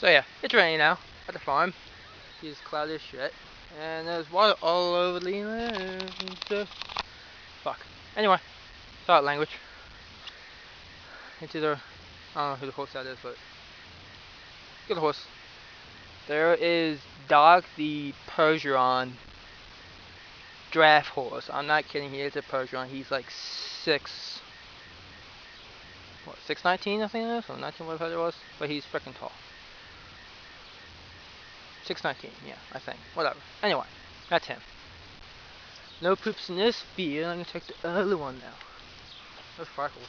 So yeah, it's raining now at the farm. It's cloudy as shit. And there's water all over the land. Fuck. Anyway, thought language. Into the, I don't know who the horse that is, but good horse. There is Dog the Percheron draft horse. I'm not kidding, he is a Percheron. He's like 6'19" I think it is, or 19 whatever it was. But he's freaking tall. 6'19", yeah, I think. Whatever. Anyway, that's him. No poops in this field. I'm gonna check the other one now. Those freckles.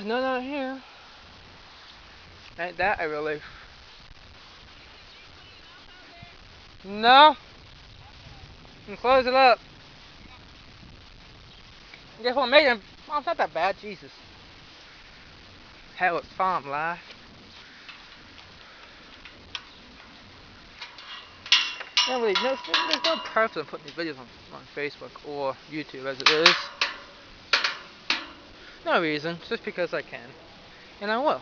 No, not here. Ain't that a relief? No. And close it up. Guess what, mate? Oh, it's not that bad. Jesus. Hell, it's farm life. No, really, there's no purpose in putting these videos on Facebook or YouTube as it is. No reason, just because I can. And I will.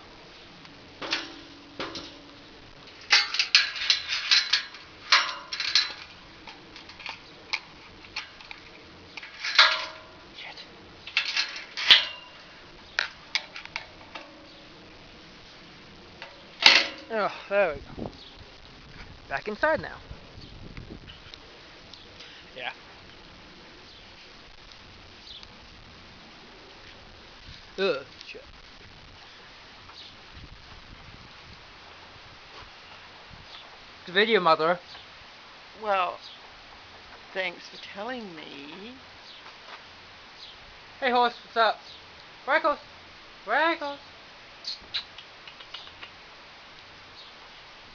Shit. Oh, there we go. Back inside now. Yeah. Ugh, shit. The video mother. Well, thanks for telling me. Hey horse, what's up? Freckles! Freckles!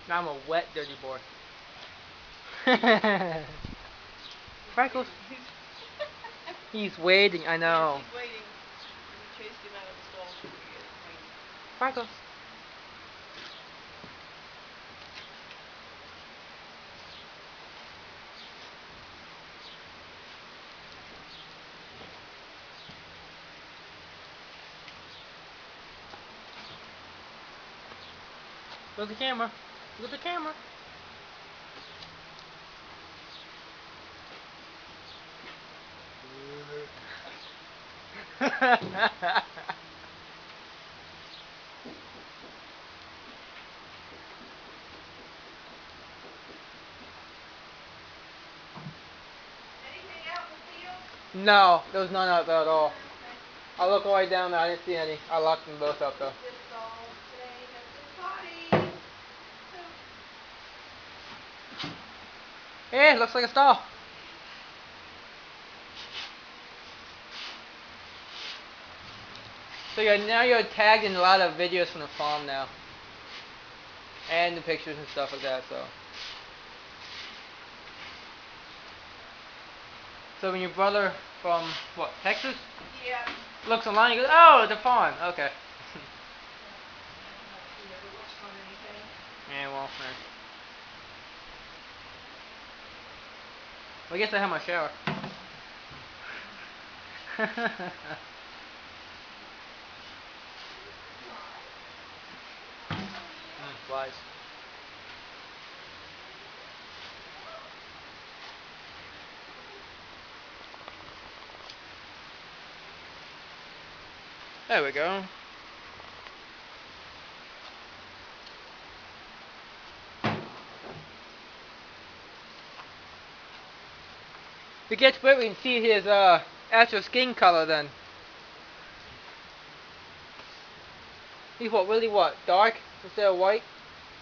Now I'm a wet, dirty boy. Freckles. He's waiting, I know. Yes, he's waiting. We chased him out of the stall. He is waiting. Freckles. Look at the camera. Look at the camera. Anything out in the field? No, there was none out there at all. Okay. I looked all the way down there, I didn't see any. I locked them both up though. This all staying at the potty. Hey, looks like a star. So now you're tagged in a lot of videos from the farm now. And the pictures and stuff like that, so. So when your brother from, what, Texas? Yeah. Looks online, he goes, oh, the farm. Okay. He never looks on anything. Yeah, well, I guess I have my shower. Flies. There we go. If it gets wet, we can see his actual skin color then. He's what, really what, dark instead of white?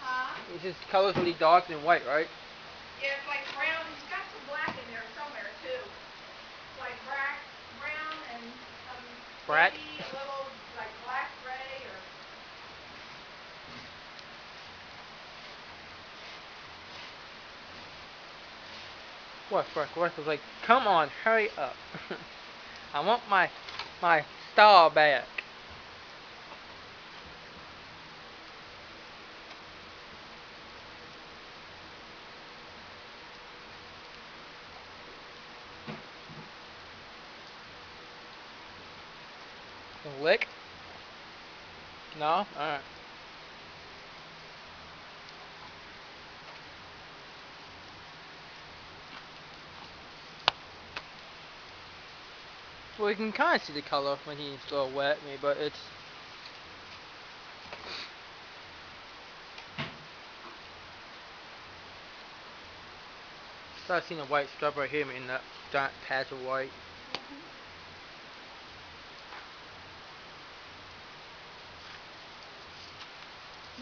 Huh? His color's really dark than white, right? Yeah, it's like brown. He's got some black in there somewhere too. It's like brown and some Brat? maybe a little like black gray or What Freckles? Like, come on, hurry up. I want my star back. Lick? No? Alright. Well, you can kind of see the color when he's still wet me, but it's... Start seeing a white strip right here in that giant patch of white.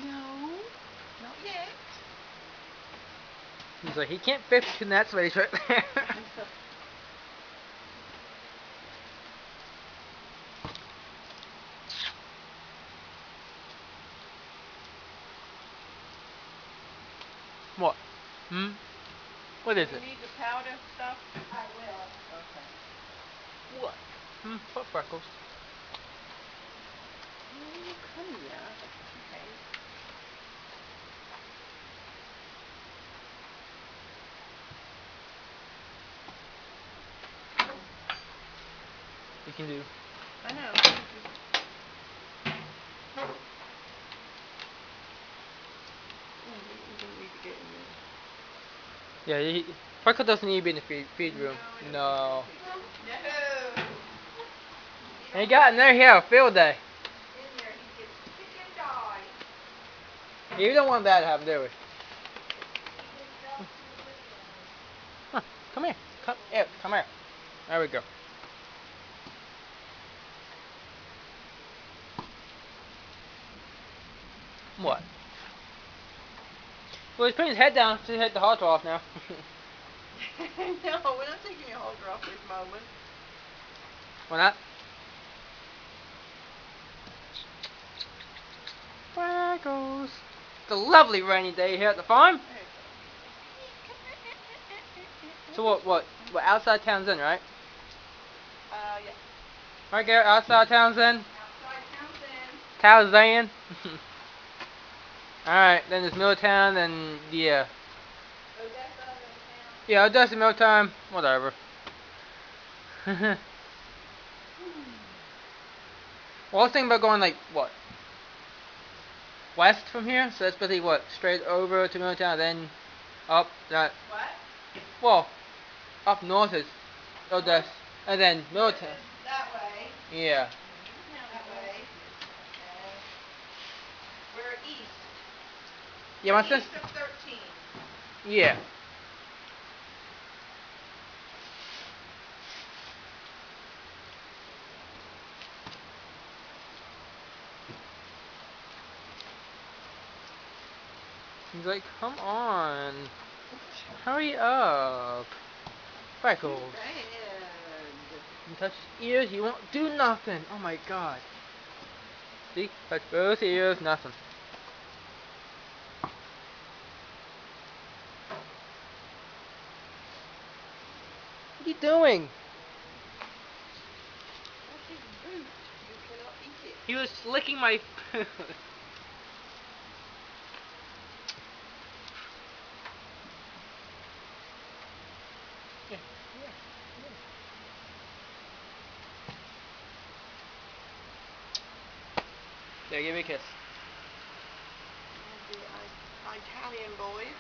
No, not yet. He's like, he can't fit between that space right there. What? Hmm? What is Do it? you need the powder stuff? I will. Okay. What? Hmm? What Freckles? Oh, come here. Okay. You can do. I know. You don't need to get in there. Yeah, Freckles doesn't need to be in the feed room. No. No. No. And he got in there, he had a field day. In there, he gets sick and die. Yeah, we don't want that to happen, do we? Huh, come here. Come here. There we go. What? Well, he's putting his head down to hit the hot off now. No, we're not taking your halter off this moment. Why not? Freckles. It's a lovely rainy day here at the farm. So what outside town's in, right? Yeah. Right, Garrett, outside town's in? Outside Town's in? Alright, then there's Milltown, then, yeah. Odessa, Middletown. Yeah, Odessa, Milltown, whatever. Well, I was thinking about going, like, what? West from here? So that's basically what? Straight over to Milltown, then up that. What? Well, up north is Odessa, and then Milltown. That way. Yeah. That way. And we're east. Yeah, my We're sister. east of 13. Yeah. He's like, come on. Hurry up. Freckles. You touch his ears, he won't do nothing. Oh my god. See? Touch both ears, nothing. What are you doing? That's his boot. You cannot eat it. He was licking my food. There, give me a kiss. The Italian boys.